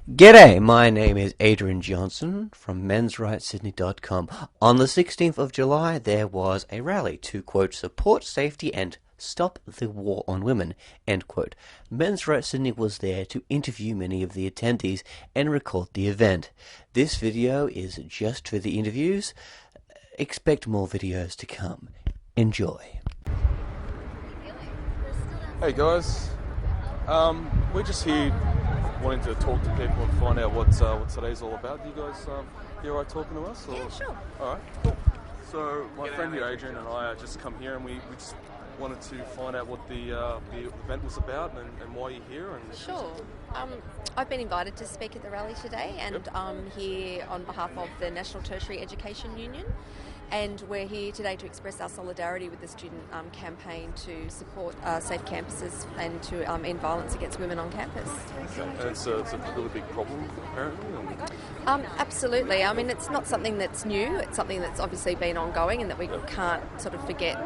G'day, my name is Adrian Johnson from mensrightssydney.com. On the 16th of July, there was a rally to, quote, support safety and stop the war on women, end quote. Men's Rights Sydney was there to interview many of the attendees and record the event. This video is just for the interviews. Expect more videos to come. Enjoy. Hey guys, we're just here wanting to talk to people and find out what today's all about. Do you guys hear right talking to us? Or? Yeah, sure. Alright, cool. So my friend here, Adrian, and I just come here and we just wanted to find out what the event was about and why you're here. And Sure. I've been invited to speak at the rally today, and I'm here on behalf of the National Tertiary Education Union. And we're here today to express our solidarity with the student campaign to support safe campuses and to end violence against women on campus. Okay. And it's a really big problem, apparently. Absolutely. I mean, it's not something that's new. It's something that's obviously been ongoing and that we can't sort of forget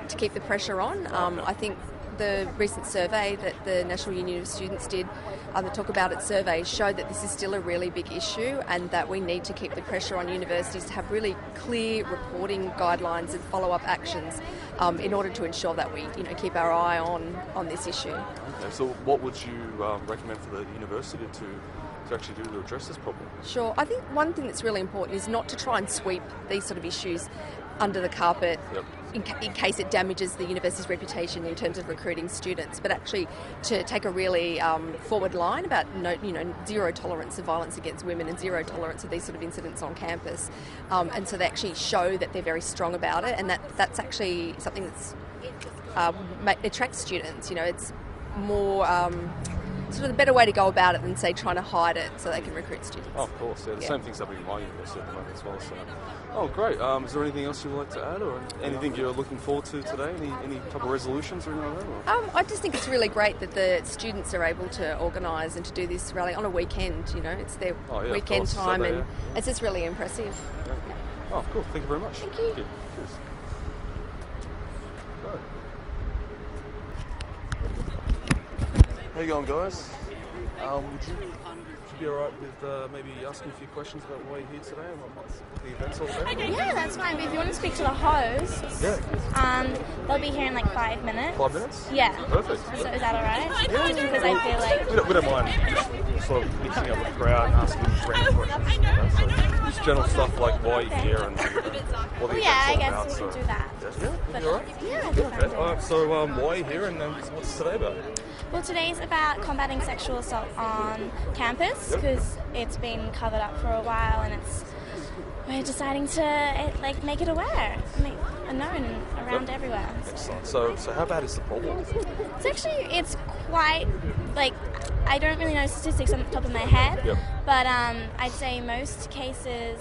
to keep the pressure on. I think the recent survey that the National Union of Students did, the Talk About It survey, showed that this is still a really big issue and that we need to keep the pressure on universities to have really clear reporting guidelines and follow-up actions in order to ensure that we keep our eye on this issue. Okay, so what would you recommend for the university to actually do to address this problem? Sure. I think one thing that's really important is not to try and sweep these sort of issues under the carpet in case it damages the university's reputation in terms of recruiting students, but actually to take a really forward line about zero tolerance of violence against women and zero tolerance of these sort of incidents on campus, and so they actually show that they're very strong about it, and that's actually something that's attracts students. It's more sort of the better way to go about it than, say, trying to hide it so they can recruit students. Oh, of course, yeah. The same thing's happening in my university at the moment as well. So, oh, great. Is there anything else you'd like to add, or anything you're looking forward to today? Any type of resolutions or anything like that? I just think it's really great that the students are able to organise and to do this rally on a weekend. It's their weekend time, Saturday, and it's just really impressive. Yeah. Oh, cool. Thank you very much. Thank you. Cheers. How you going, guys? Would you be alright with maybe asking a few questions about why you're here today and what the event's all about? Yeah, that's fine. But if you want to speak to the hosts, they'll be here in like 5 minutes. 5 minutes? Yeah. Perfect. So is that alright? Yeah. Because I feel like we don't mind just sort of mixing up with the crowd and asking random questions. So just general stuff like why you're here and what the event's I all guess about. we can do that. Yeah, you alright? Yeah, I think Okay. Alright, so why are you here and what's today about? Well, today's about combating sexual assault on campus because it's been covered up for a while, and we're deciding to make it aware, make it known around everywhere. Excellent. So how bad is the problem? It's quite I don't really know statistics on the top of my head, but I'd say most cases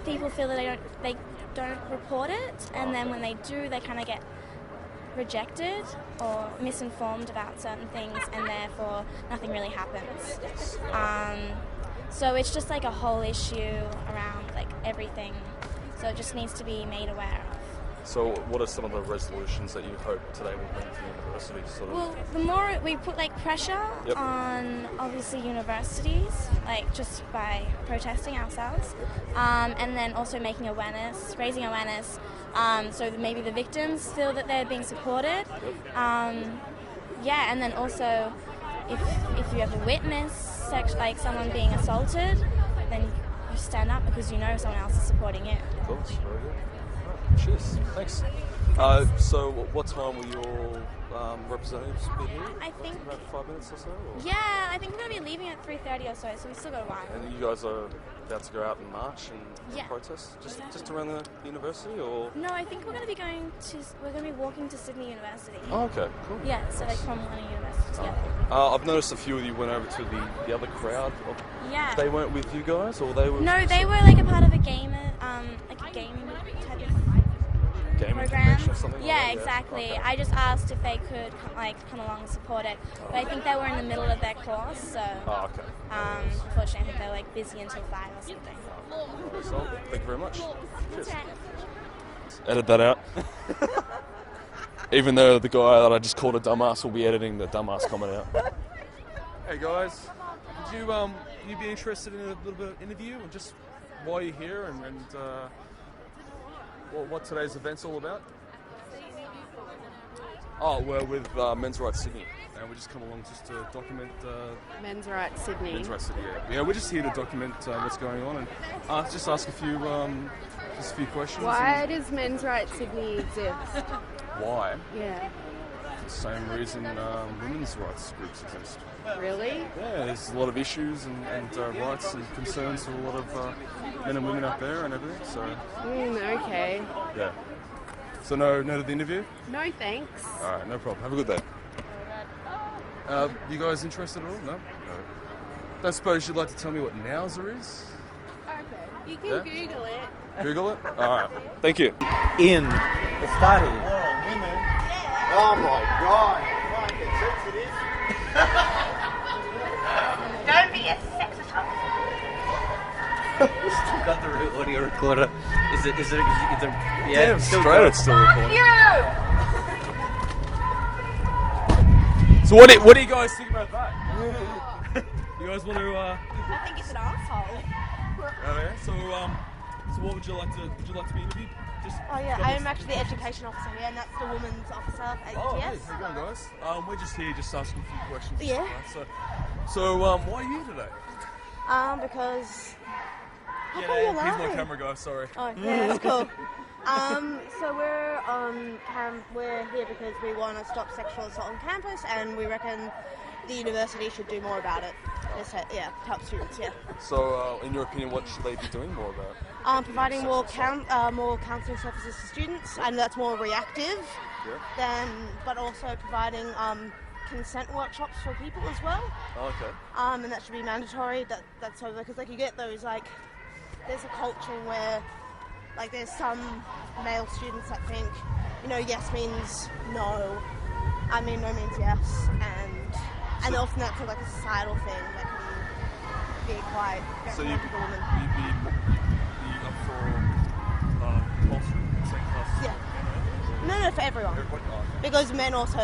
people feel that they don't report it, and then when they do, they kind of get rejected or misinformed about certain things, and therefore nothing really happens. So it's just like a whole issue around everything. So it just needs to be made aware of. So what are some of the resolutions that you hope today will bring to the university? Well, the more we put pressure on obviously universities, just by protesting ourselves, and then also raising awareness, so that maybe the victims feel that they're being supported. And then also if you have a witness someone being assaulted, then you stand up because you know someone else is supporting you. Of course, very good. Cheers. Thanks. So what time will your representatives be here? I think about 5 minutes or so? Or? Yeah, I think we're going to be leaving at 3:30 or so we've still got a while. And you guys are about to go out and march and protest just around the university, or? No, I think we're going to be walking to Sydney University. Oh, okay, cool. Yeah, so from one university together. I've noticed a few of you went over to the other crowd. They weren't with you guys, or they were? No, they were a part of a game type of program. Or something like that? Exactly. Okay. I just asked if they could come along and support it, but I think they were in the middle of their course, so okay. Unfortunately I think they were busy until 5 or something. So, thank you very much. That's right. Edit that out. Even though the guy that I just called a dumbass will be editing the dumbass comment out. Hey guys, would you be interested in a little bit of interview and just why you're here and what today's event's all about? Oh, we're with Men's Rights Sydney, and we just come along just to document... Men's Rights Sydney. Men's Rights Sydney, yeah. Yeah, we're just here to document what's going on and just ask a few questions. Why does Men's Rights Sydney exist? Why? Yeah. The same reason women's rights groups exist. Really? Yeah, there's a lot of issues and rights and concerns for a lot of men and women out there and everything, so... Okay. Yeah. So no to the interview? No thanks. Alright, no problem. Have a good day. You guys interested at all? No? No. Don't suppose you'd like to tell me what Nowser is? Okay. You can Google it. Google it? Alright. Thank you. In the study. Oh my god! Fucking sensitive. Don't be a sexist. Still got the audio recorder. Is it, yeah, Damn still straight, got- it's still recording. You! So what do you guys think about that? You guys want to, I think it's an asshole. oh yeah? So what would you like to be interviewed? Just Oh yeah, I'm actually the education officer here, and that's the women's officer at Oh, hey, ATS. how you going, guys? We're just here, just asking a few questions. Yeah. So why are you here today? Because how Yeah, come you're he's my laughing? camera guy. Sorry. Oh yeah, that's cool. So we're here because we want to stop sexual assault on campus, and we reckon the university should do more about it. Yeah, to help students. Yeah. So, in your opinion, what should they be doing more about? Providing more counselling services to students, and that's more reactive. Yeah. But also providing consent workshops for people as well. Oh, okay. And that should be mandatory. That's so because like you get those like there's a culture where like there's some male students that think yes means no, I mean no means yes, and often that's like a societal thing that can be quite So detrimental to women. you'd be up for compulsory consent classes? Yeah. No, for everyone. Everybody? Oh, okay. Because men also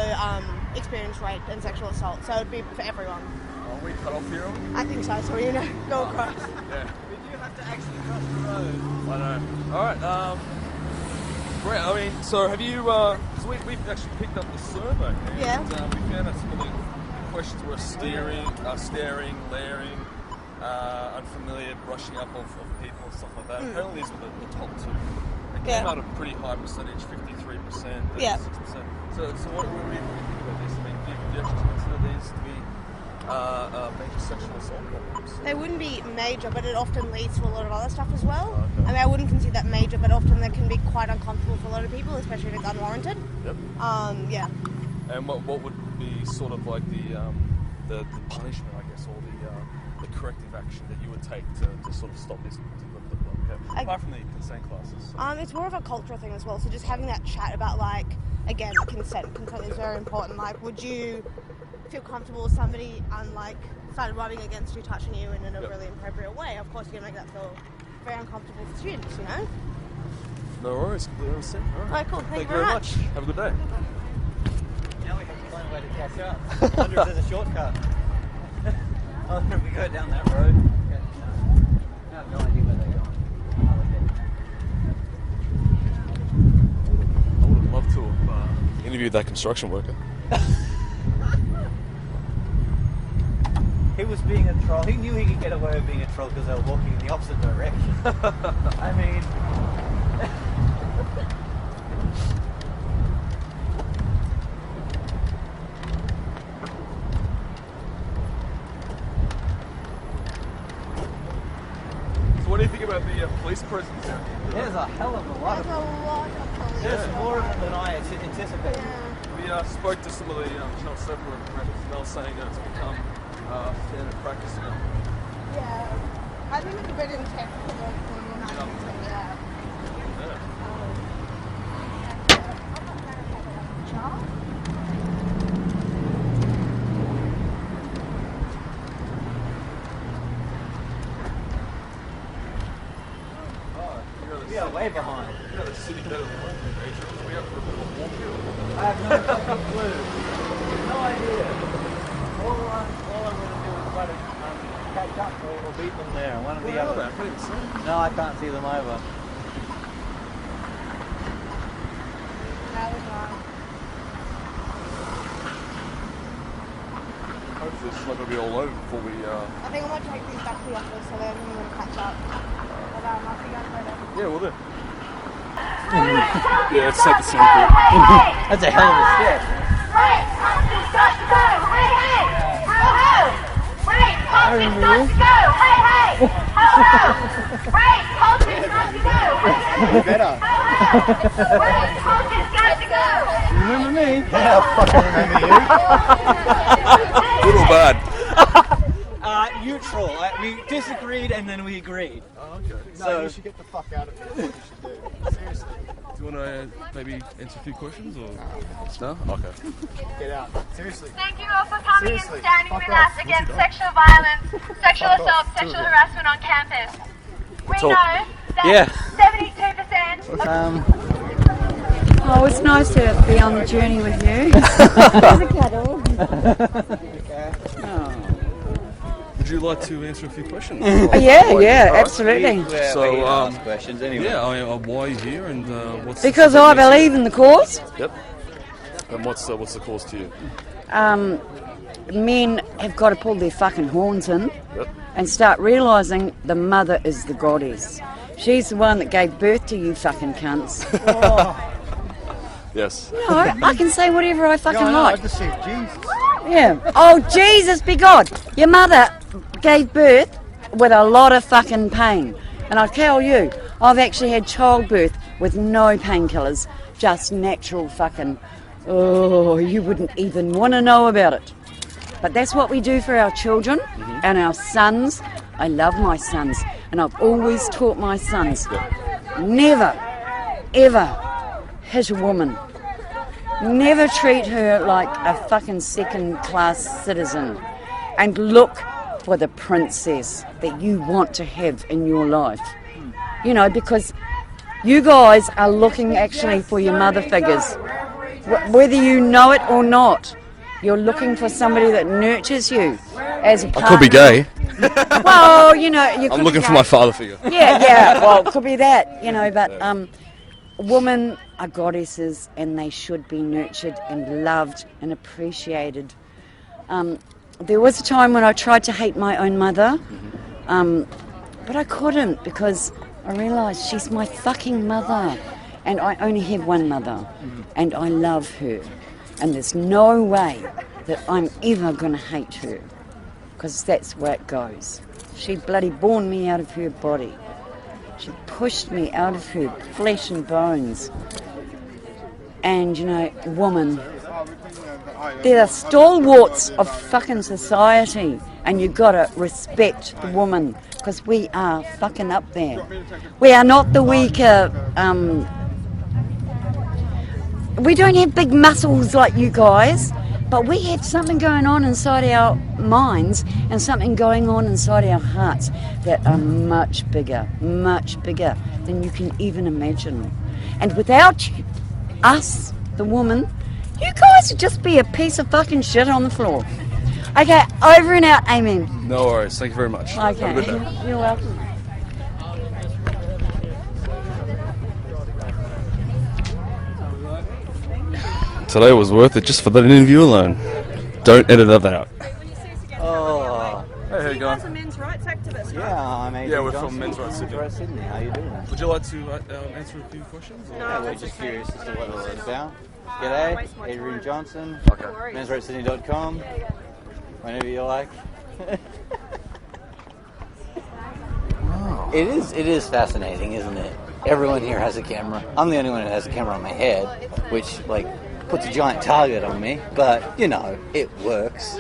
experience rape and sexual assault, so it'd be for everyone. Are we cut off here? I think so. So go across. Yeah. We do have to actually cross the road. I know. All right. Great. I mean, so have you? Because we've actually picked up the survey. And, Yeah. We found out some of the questions were staring, glaring, unfamiliar, brushing up of people and stuff like that. Apparently, these were the top two. It came out a pretty high percentage, 53%, 36%. Yeah. So what do you think about this? I mean, do you actually consider these to be major sexual assault problems? They wouldn't be major, but it often leads to a lot of other stuff as well. Okay. I mean, I wouldn't consider that major, but often they can be quite uncomfortable for a lot of people, especially if it's unwarranted. Yep. Yeah. And what would be sort of like the punishment, I guess, or the corrective action that you would take to sort of stop this particular problem? Okay. Apart from the consent classes. It's more of a cultural thing as well. So just having that chat about again, consent. Consent is very important. Like, would you feel comfortable with somebody started rubbing against you, touching you in a really inappropriate way? Of course, you're going to make that feel very uncomfortable for students, No worries, completely understand. All right. Alright, cool. Thank you very very much. Have a good day. Now we have to find a way to catch up. I wonder if there's a shortcut. I wonder if we go down that road. Okay. I have no idea where they're going. I would have loved to have interviewed that construction worker. He was being a troll. He knew he could get away with being a troll because they were walking in the opposite direction. I mean... So what do you think about the police presence out here? There's a hell of a lot of There's a lot of police. There's more of them than I anticipated. We spoke to some of the Channel 7 representatives, and they were saying that it's become standard practice now. Yeah. I think it's a bit intense for the yeah. We are way behind. Yeah, the city better than London, Adrian. We have to report a walk here. I have no fucking clue. No idea. All I want to do is write a Or beat them there. One of the Where are they? other. I can't even see them. No, I can't see them either. Hopefully it's not going to be all over before we... I think I might take these back to the office so then we're going to catch up. But I'll see you guys later. Yeah, we'll do. Yeah, let's take the scene group. That's a hell of a step. You better. Remember me? Yeah, I fucking remember you. Good or bad? Neutral. We disagreed and then we agreed. Oh, okay. So you should get the fuck out of here. That's what you should do. Seriously. Do you want to maybe answer a few questions or no? Okay. Get out. Seriously. Thank you all for coming Seriously, and standing fuck with off. us against sexual violence, sexual assault, sexual harassment on campus. We know that 72% of Oh, it's nice to be on the journey with you. Would you like to answer a few questions? Yeah, absolutely. So, ask questions anyway. yeah, why are you here and what's Because I believe in the cause. Yep. And what's the cause to you? Men have got to pull their fucking horns in Yep. and start realising the mother is the goddess. She's the one that gave birth to you fucking cunts. Yes. No, I can say whatever I fucking I like. just said Jesus. Yeah. Oh, Jesus be God. Your mother gave birth with a lot of fucking pain. And I tell you, I've actually had childbirth with no painkillers. Just natural fucking... Oh, you wouldn't even want to know about it. But that's what we do for our children and our sons. I love my sons. And I've always taught my sons, never, ever hit a woman. Never treat her like a fucking second-class citizen. And look for the princess that you want to have in your life. You know, because you guys are looking actually for your mother figures. Whether you know it or not, you're looking for somebody that nurtures you as a partner. I could be gay. Well, you know, you could I'm looking be for my father figure. yeah, well, it could be that, you know, but women are goddesses and they should be nurtured and loved and appreciated. There was a time when I tried to hate my own mother, but I couldn't because I realised she's my fucking mother and I only have one mother and I love her and there's no way that I'm ever going to hate her because that's where it goes. She bloody born me out of her body. She pushed me out of her flesh and bones. And, you know, woman, they're the stalwarts of fucking society. And you gotta respect the woman, because we are fucking up there. We are not the weaker, we don't have big muscles like you guys, but we have something going on inside our minds and something going on inside our hearts that are much bigger than you can even imagine. And without us, the woman, you guys would just be a piece of fucking shit on the floor. Okay, over and out, amen. No worries. Thank you very much. Okay, Have a good day. you're welcome. Today was worth it just for that interview alone. Don't edit that out. Oh. Hey, how you going? men's rights activist. Yeah, I'm Adrian Yeah, we're Johnson from Men's Rights Sydney. Men's Rights Sydney. How you doing? Would you like to answer a few questions? Or? Yeah, we're just curious as to what it's about. G'day, Adrian Johnson. Okay. mensrightsydney.com. Whenever you like. It is fascinating, isn't it? Everyone here has a camera. I'm the only one who has a camera on my head, which, like, puts a giant target on me, but, you know, it works.